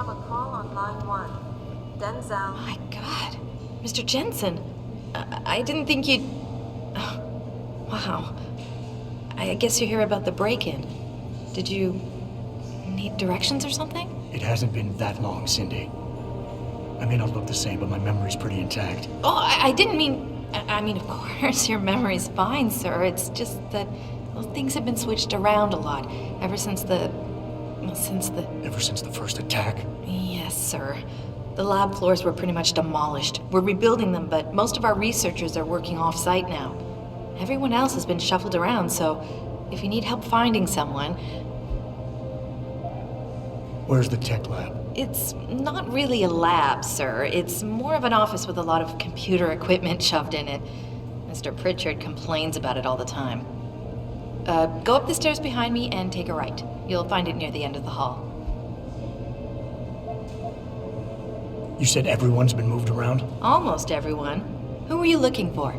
have a call on line 1. Denzel. My God. Mr. Jensen. I didn't think you'd... Oh, wow. I guess you're here about the break-in. Did you need directions or something? It hasn't been that long, Cindy. I may not look the same, but my memory's pretty intact. Oh, I didn't mean... I mean, of course, your memory's fine, sir. It's just that, well, things have been switched around a lot ever since the... Ever since the first attack? Yes, sir. The lab floors were pretty much demolished. We're rebuilding them, but most of our researchers are working off-site now. Everyone else has been shuffled around, so if you need help finding someone... Where's the tech lab? It's not really a lab, sir. It's more of an office with a lot of computer equipment shoved in it. Mr. Pritchard complains about it all the time. Go up the stairs behind me and take a right. You'll find it near the end of the hall. You said everyone's been moved around? Almost everyone. Who were you looking for?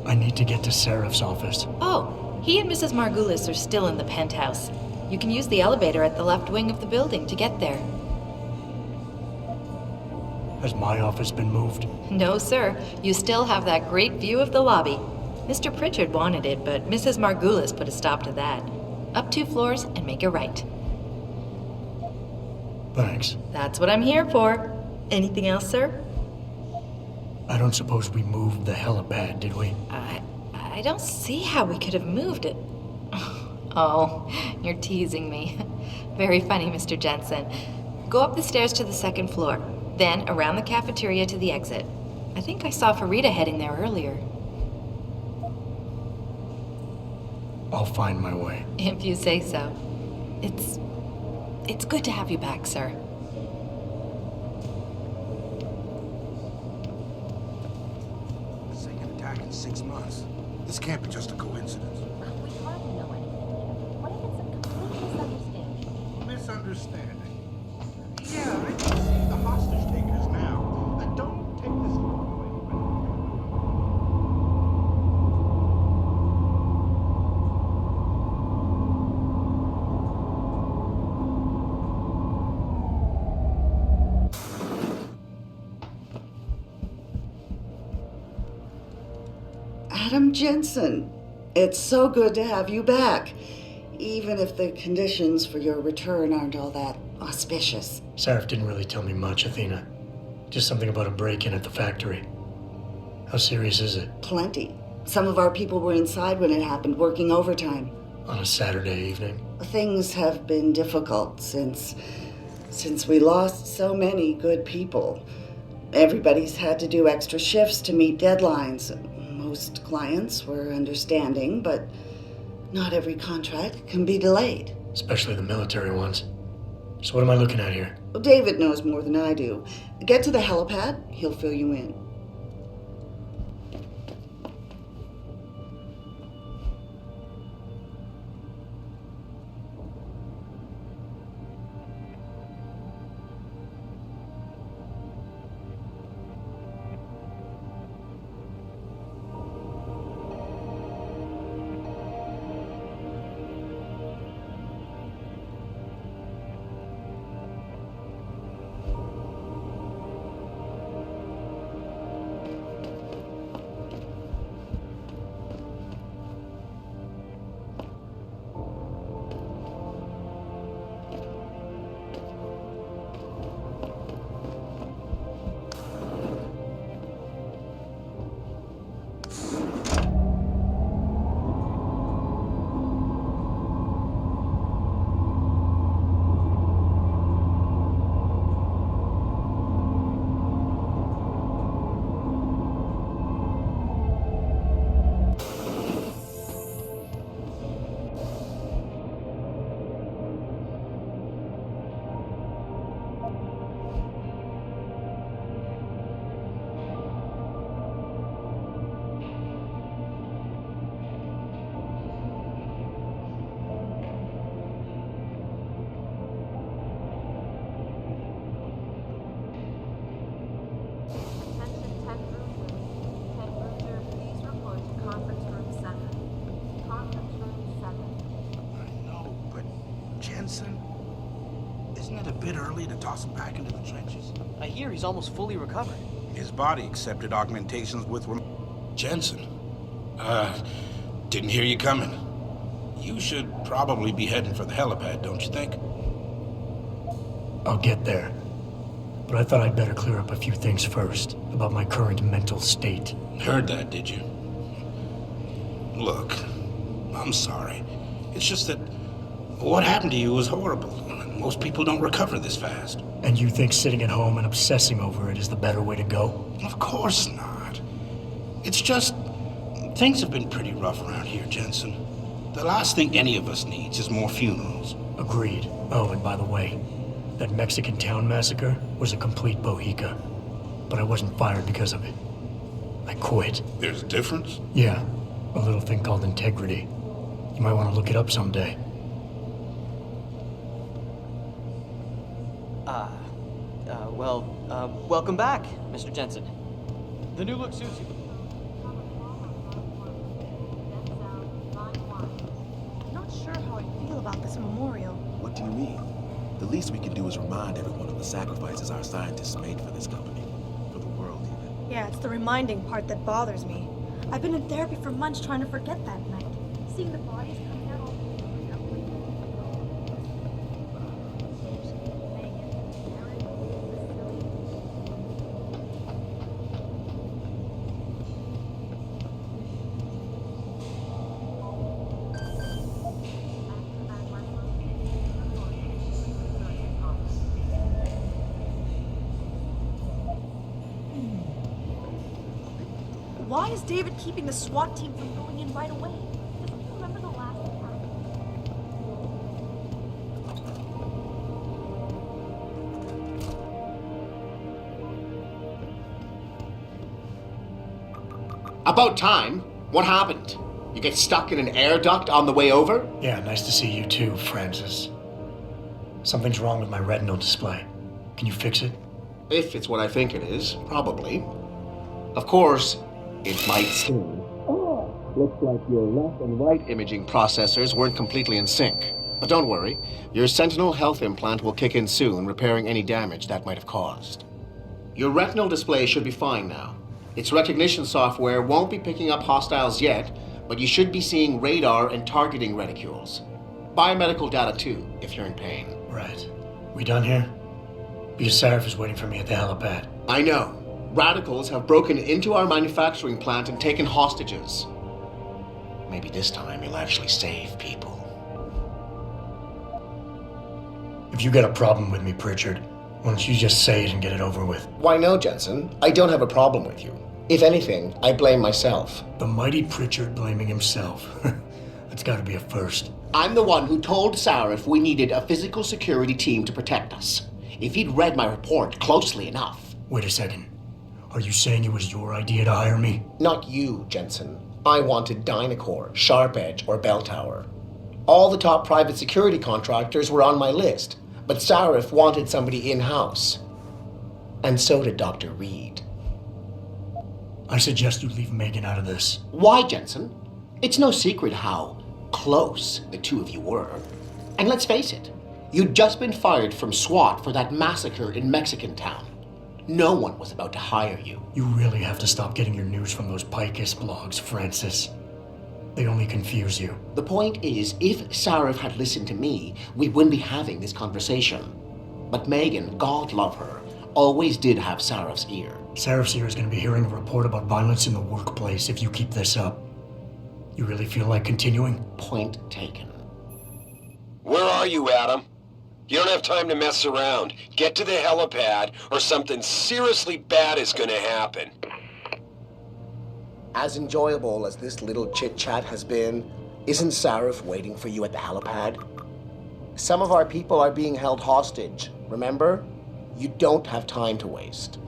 I need to get to Sarif's office. Oh, he and Mrs. Margulis are still in the penthouse. You can use the elevator at the left wing of the building to get there. Has my office been moved? No, sir. You still have that great view of the lobby. Mr. Pritchard wanted it, but Mrs. Margulis put a stop to that. Up 2 floors and make a right. Thanks. That's what I'm here for. Anything else, sir? I don't suppose we moved the helipad, did we? I don't see how we could have moved it. Oh, you're teasing me. Very funny, Mr. Jensen. Go up the stairs to the 2nd floor, then around the cafeteria to the exit. I think I saw Farida heading there earlier. I'll find my way. If you say so. It's good to have you back, sir. Second attack in 6 months. This can't be just a coincidence. We hardly know anything. What if it's a complete misunderstanding? Misunderstanding. Yeah, I can see the hostage takers now. Don't take this the wrong way. Adam Jensen, it's so good to have you back, even if the conditions for your return aren't all that auspicious. Sarif didn't really tell me much, Athena. Just something about a break-in at the factory. How serious is it? Plenty. Some of our people were inside when it happened, working overtime. On a Saturday evening? Things have been difficult since we lost so many good people. Everybody's had to do extra shifts to meet deadlines. Most clients were understanding, but not every contract can be delayed. Especially the military ones. So what am I looking at here? Well, David knows more than I do. Get to the helipad, he'll fill you in. Isn't it a bit early to toss him back into the trenches? I hear he's almost fully recovered. His body accepted augmentations with Jensen. Didn't hear you coming. You should probably be heading for the helipad, don't you think? I'll get there. But I thought I'd better clear up a few things first about my current mental state. Heard that, did you? Look, I'm sorry. It's just that what happened to you was horrible. Most people don't recover this fast. And you think sitting at home and obsessing over it is the better way to go? Of course not. It's just, things have been pretty rough around here, Jensen. The last thing any of us needs is more funerals. Agreed. Oh, and by the way, that Mexican town massacre was a complete bohica. But I wasn't fired because of it. I quit. There's a difference? Yeah, a little thing called integrity. You might want to look it up someday. Welcome back, Mr. Jensen. The new look suits you. Not sure how I feel about this memorial. What do you mean? The least we can do is remind everyone of the sacrifices our scientists made for this company. For the world, even. Yeah, it's the reminding part that bothers me. I've been in therapy for months trying to forget that night. Seeing the bodies coming out all Why is David keeping the SWAT team from going in right away? Doesn't he remember the last attack? About time. What happened? You get stuck in an air duct on the way over? Yeah, nice to see you too, Francis. Something's wrong with my retinal display. Can you fix it? If it's what I think it is, probably. Of course, it might seem. Looks like your left and right imaging processors weren't completely in sync. But don't worry, your Sentinel health implant will kick in soon, repairing any damage that might have caused. Your retinal display should be fine now. Its recognition software won't be picking up hostiles yet, but you should be seeing radar and targeting reticules. Biomedical data too, if you're in pain. Right. We done here? Because Sarif is waiting for me at the helipad. I know. Radicals have broken into our manufacturing plant and taken hostages. Maybe this time you'll actually save people. If you got a problem with me, Pritchard, why don't you just say it and get it over with? Why no, Jensen? I don't have a problem with you. If anything, I blame myself. The mighty Pritchard blaming himself. That's gotta be a first. I'm the one who told Sarif we needed a physical security team to protect us. If he'd read my report closely enough. Wait a second. Are you saying it was your idea to hire me? Not you, Jensen. I wanted Dynacore, Sharp Edge, or Bell Tower. All the top private security contractors were on my list, but Sarif wanted somebody in-house. And so did Dr. Reed. I suggest you leave Megan out of this. Why, Jensen? It's no secret how close the two of you were. And let's face it, you'd just been fired from SWAT for that massacre in Mexican town. No one was about to hire you. You really have to stop getting your news from those Picus blogs, Francis. They only confuse you. The point is, if Sarif had listened to me, we wouldn't be having this conversation. But Megan, God love her, always did have Sarif's ear. Sarif's ear is going to be hearing a report about violence in the workplace if you keep this up. You really feel like continuing? Point taken. Where are you, Adam? You don't have time to mess around. Get to the helipad, or something seriously bad is gonna happen. As enjoyable as this little chit-chat has been, isn't Sarif waiting for you at the helipad? Some of our people are being held hostage, remember? You don't have time to waste.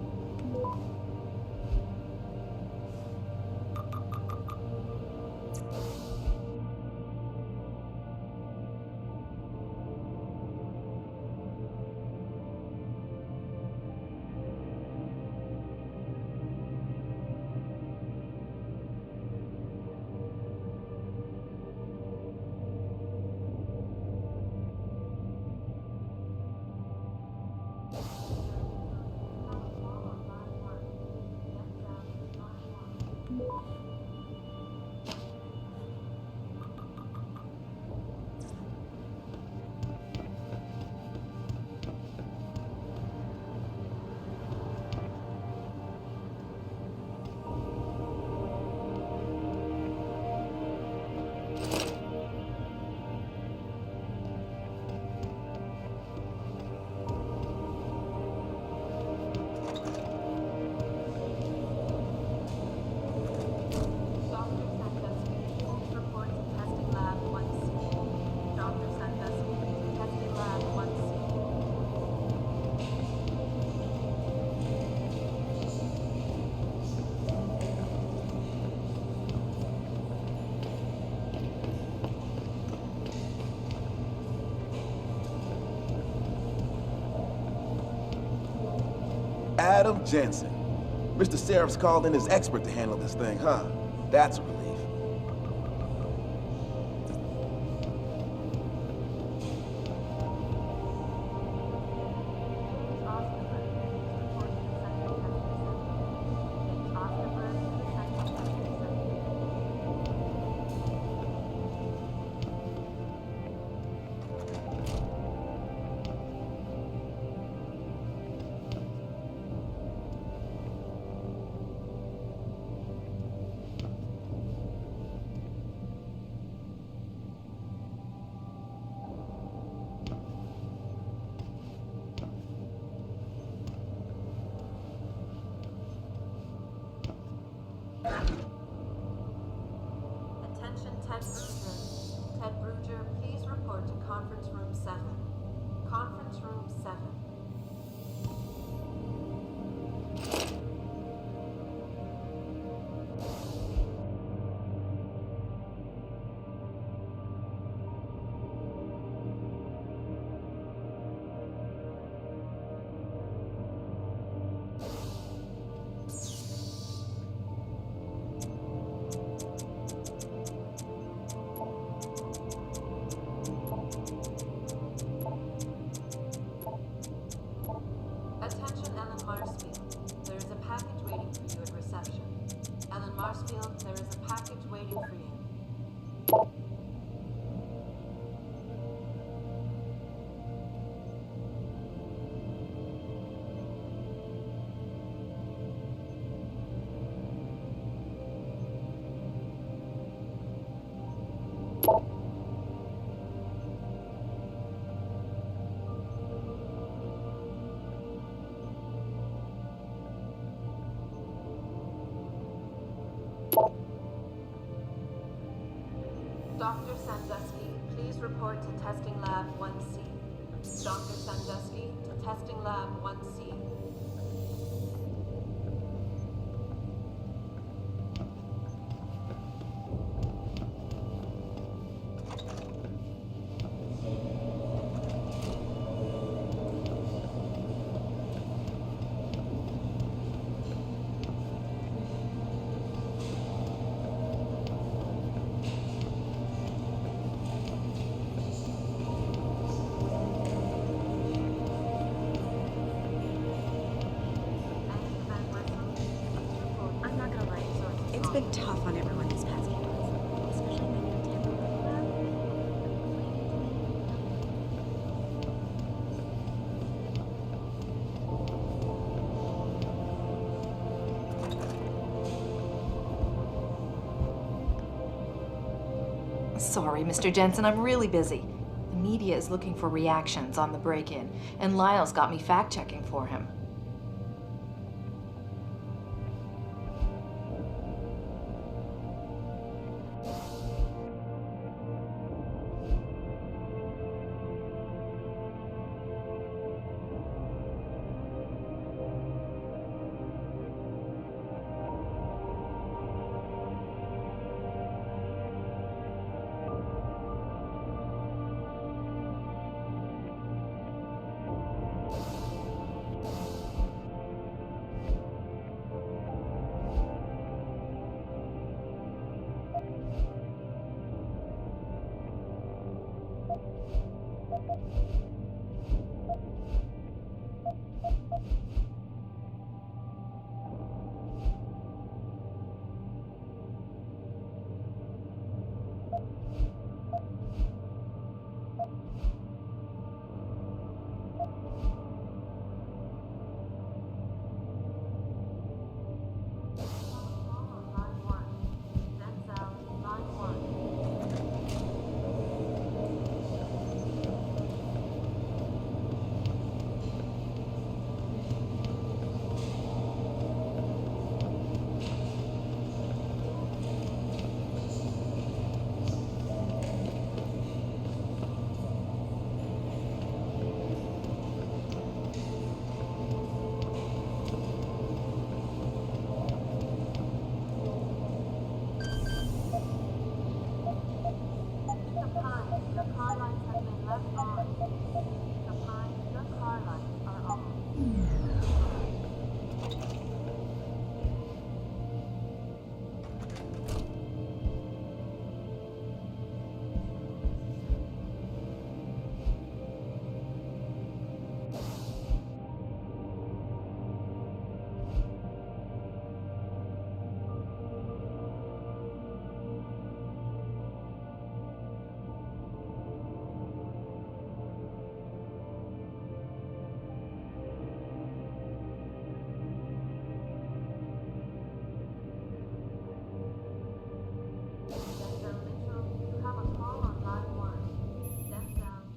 Adam Jensen. Mr. Sarif's called in his expert to handle this thing, huh? That's a relief. Attention, Ted Bruger. Ted Bruger, please report to conference room 7. Conference room 7. Attention, Ellen Marsfield. There is a package waiting for you at reception. Ellen Marsfield, there is a package waiting for you. Dr. Sandusky, please report to testing lab 1C. Dr. Sandusky to testing lab 1C. I'm not gonna lie. It's been tough on everyone these past few months. Especially my new temporary lab. Sorry, Mr. Jensen, I'm really busy. The media is looking for reactions on the break-in, and Lyle's got me fact-checking for him.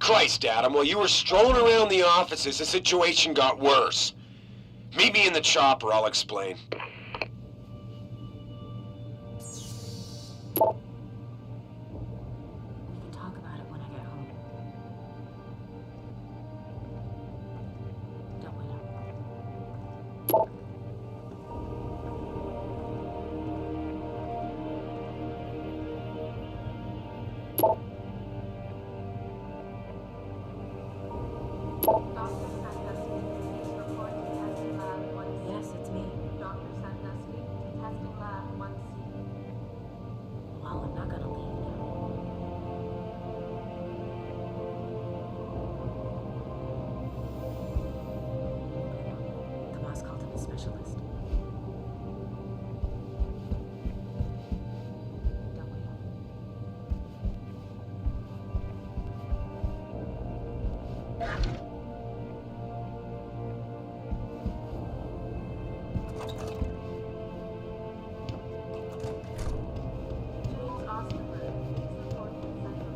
Christ, Adam, while you were strolling around the offices, the situation got worse. Meet me in the chopper, I'll explain. We can talk about it when I get home. Don't wait up. Yes, it's me. Dr. Sandusky to testing lab 1C. Well, I'm not gonna leave now. The boss called him a specialist. Don't wait up. James Osterberg is reporting in Central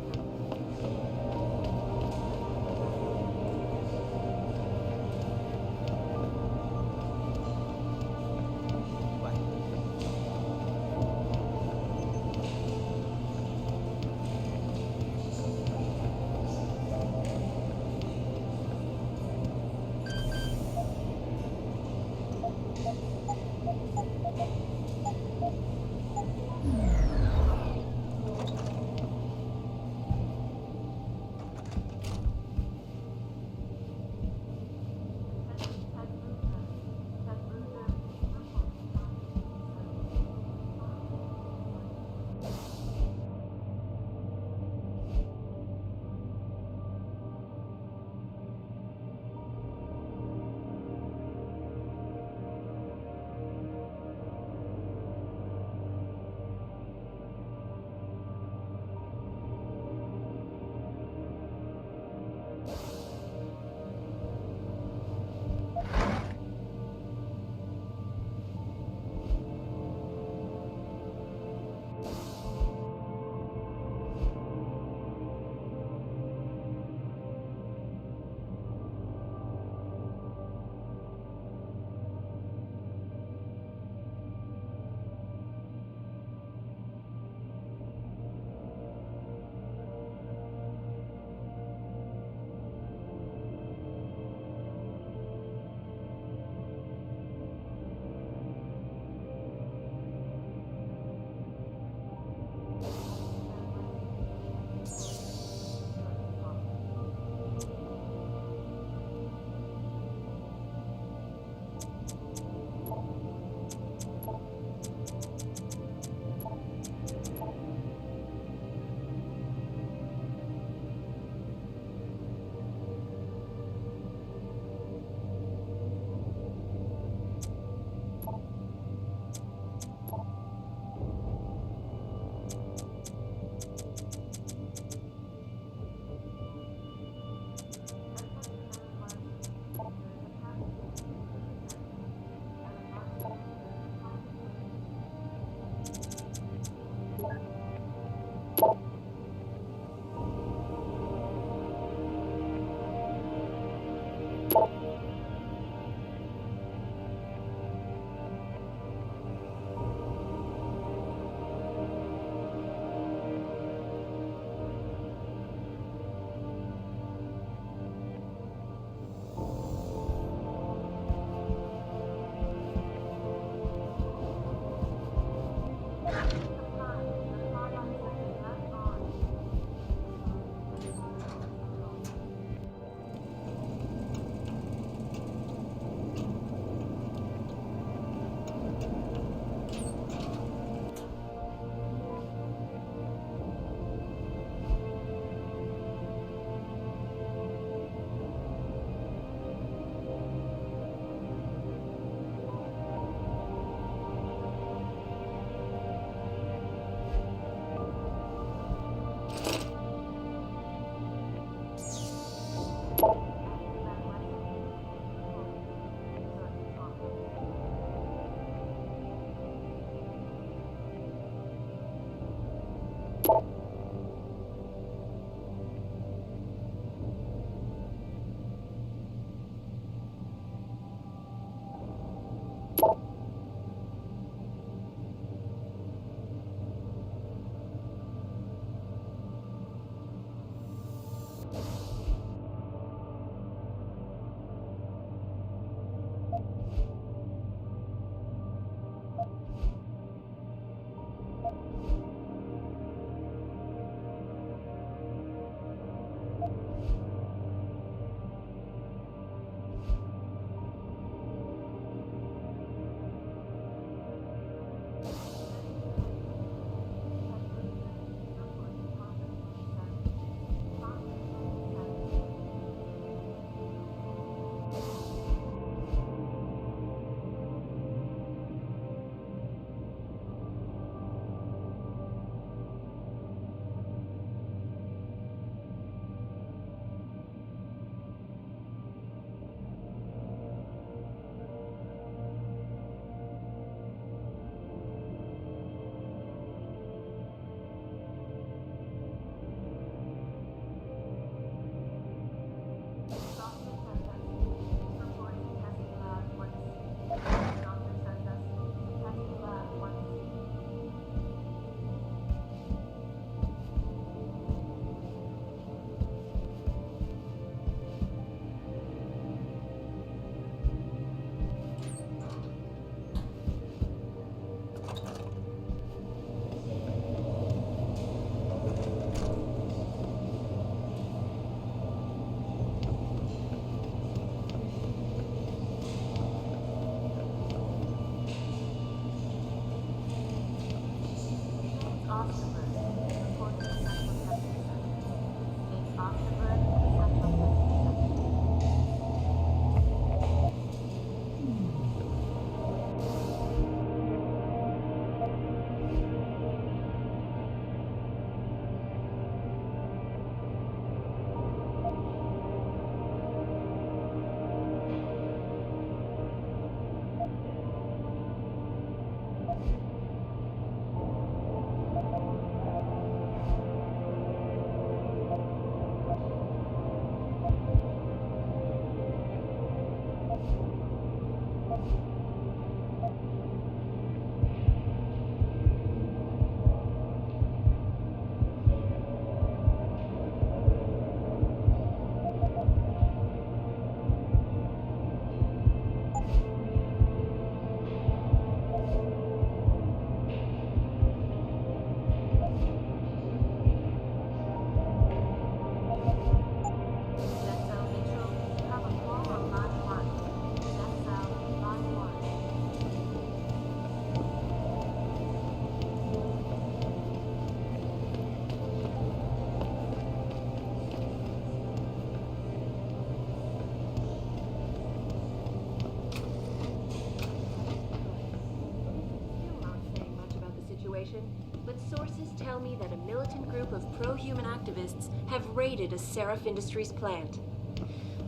tell me that a militant group of pro-human activists have raided a Sarif Industries plant.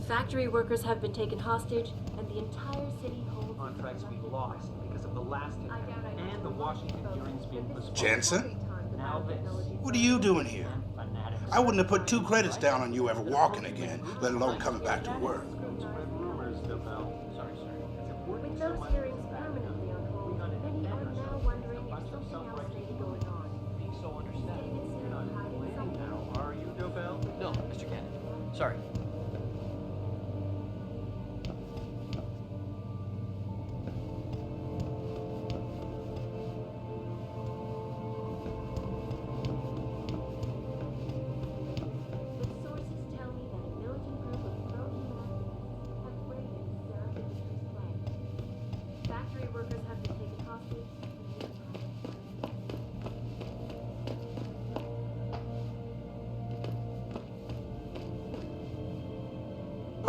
Factory workers have been taken hostage, and the entire city holds... Contracts we lost because of the last hit and the Washington hearings being postponed. Jensen? Now this. What are you doing here? I wouldn't have put 2 credits down on you ever walking again, let alone coming back to work. Spread rumors, Nobel. Sorry. With those hearings permanently on hold, many are now wondering if something else may be going on. Being so understanding. You're not complaining now, are you, Nobel? No, Mr. Kennedy. Sorry. But sources tell me that a militant group of pro-human activists have raided Sarif Industries plant. Factory workers have been taken hostage.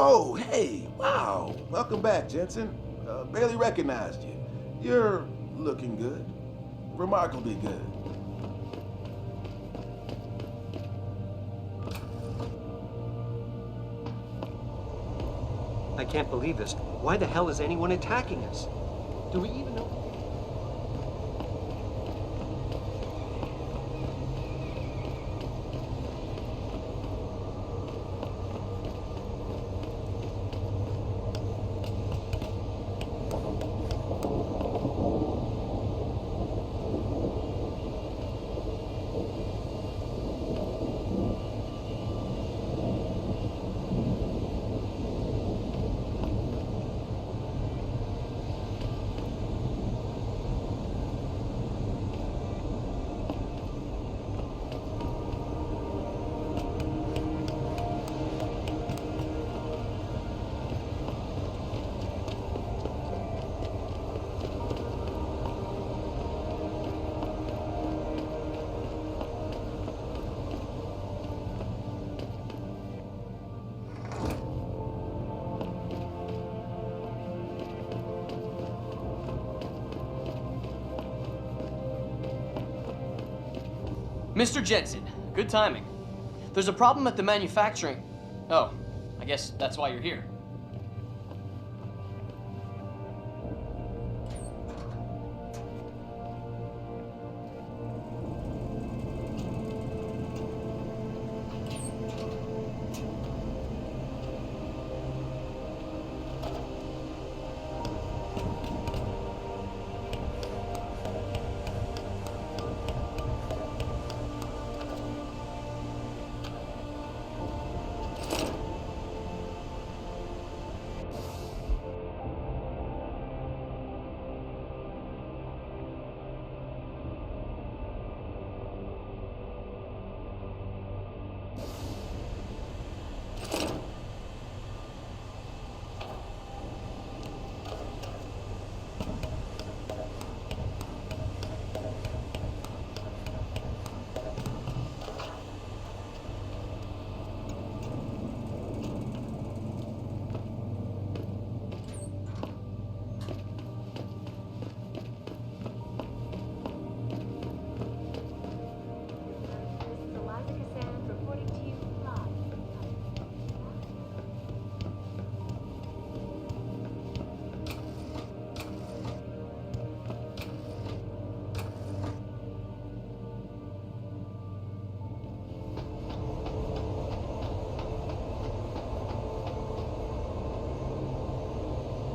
Oh, hey, wow. Welcome back, Jensen. Barely recognized you. You're looking good. Remarkably good. I can't believe this. Why the hell is anyone attacking us? Do we even know? Mr. Jensen, good timing. There's a problem at the manufacturing... Oh, I guess that's why you're here.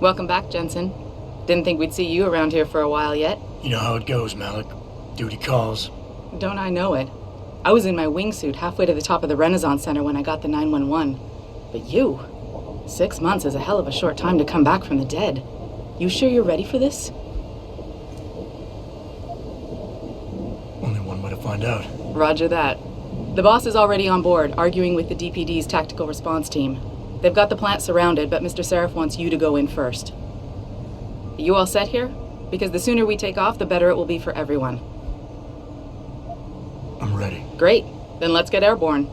Welcome back, Jensen. Didn't think we'd see you around here for a while yet. You know how it goes, Malik. Duty calls. Don't I know it? I was in my wingsuit halfway to the top of the Renaissance Center when I got the 911. But you? 6 months is a hell of a short time to come back from the dead. You sure you're ready for this? Only one way to find out. Roger that. The boss is already on board, arguing with the DPD's tactical response team. They've got the plant surrounded, but Mr. Sarif wants you to go in first. You all set here? Because the sooner we take off, the better it will be for everyone. I'm ready. Great. Then let's get airborne.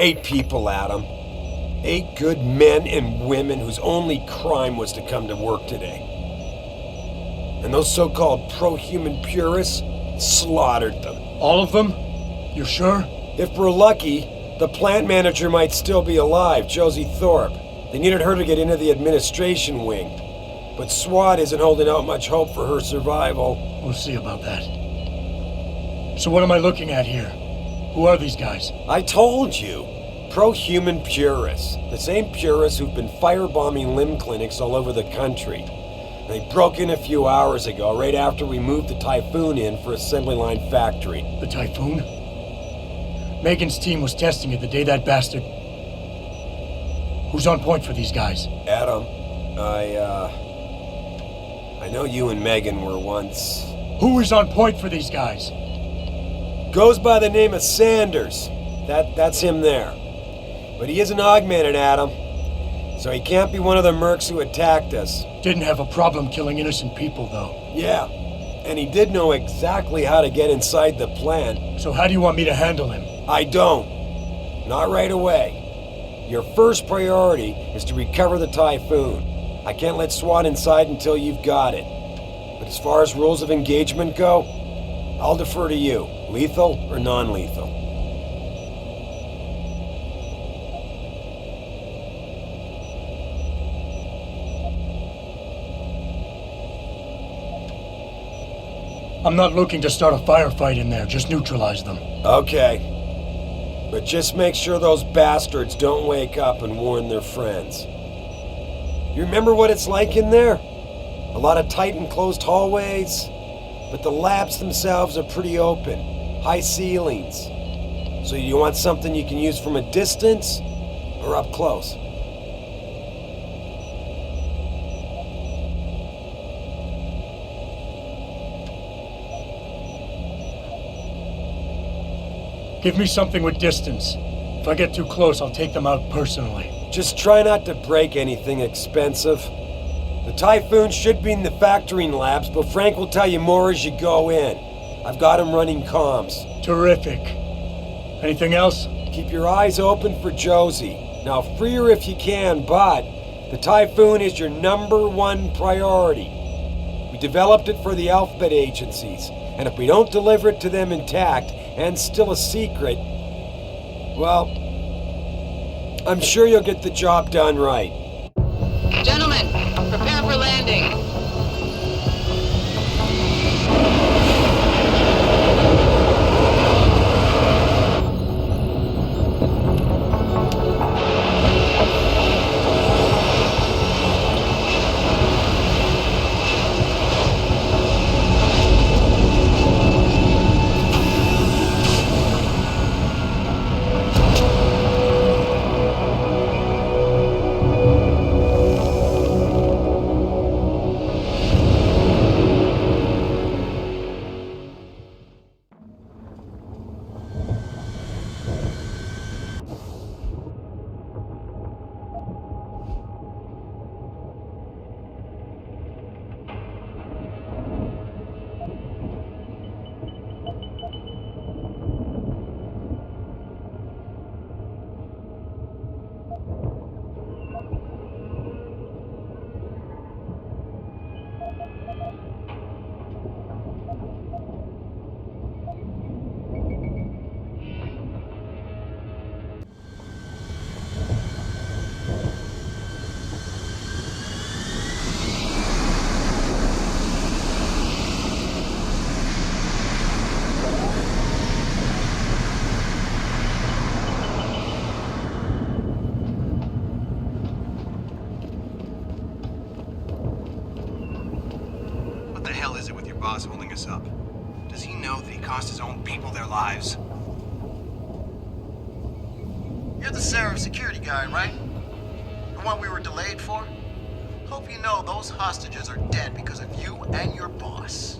8 people, Adam. 8 good men and women whose only crime was to come to work today. And those so-called pro-human purists slaughtered them. All of them? You sure? If we're lucky, the plant manager might still be alive, Josie Thorpe. They needed her to get into the administration wing. But SWAT isn't holding out much hope for her survival. We'll see about that. So what am I looking at here? Who are these guys? I told you. Pro-human purists. The same purists who've been firebombing limb clinics all over the country. They broke in a few hours ago, right after we moved the Typhoon in for assembly line factory. The Typhoon? Megan's team was testing it the day that bastard... Who's on point for these guys? Adam, I know you and Megan were once... Who is on point for these guys? Goes by the name of Sanders. That's him there. But he isn't augmented, Adam. So he can't be one of the mercs who attacked us. Didn't have a problem killing innocent people, though. Yeah, and he did know exactly how to get inside the plant. So how do you want me to handle him? I don't. Not right away. Your first priority is to recover the Typhoon. I can't let SWAT inside until you've got it. But as far as rules of engagement go, I'll defer to you. Lethal or non-lethal? I'm not looking to start a firefight in there, just neutralize them. Okay. But just make sure those bastards don't wake up and warn their friends. You remember what it's like in there? A lot of tight and closed hallways, but the labs themselves are pretty open. High ceilings. So you want something you can use from a distance or up close? Give me something with distance. If I get too close, I'll take them out personally. Just try not to break anything expensive. The Typhoon should be in the factoring labs, but Frank will tell you more as you go in. I've got him running comms. Terrific. Anything else? Keep your eyes open for Josie. Now free her if you can, but the Typhoon is your #1 priority. We developed it for the alphabet agencies, and if we don't deliver it to them intact, and still a secret, well, I'm sure you'll get the job done right. Gentlemen, prepare for landing. What the hell is it with your boss holding us up? Does he know that he cost his own people their lives? You're the Sarif security guy, right? The one we were delayed for? Hope you know those hostages are dead because of you and your boss.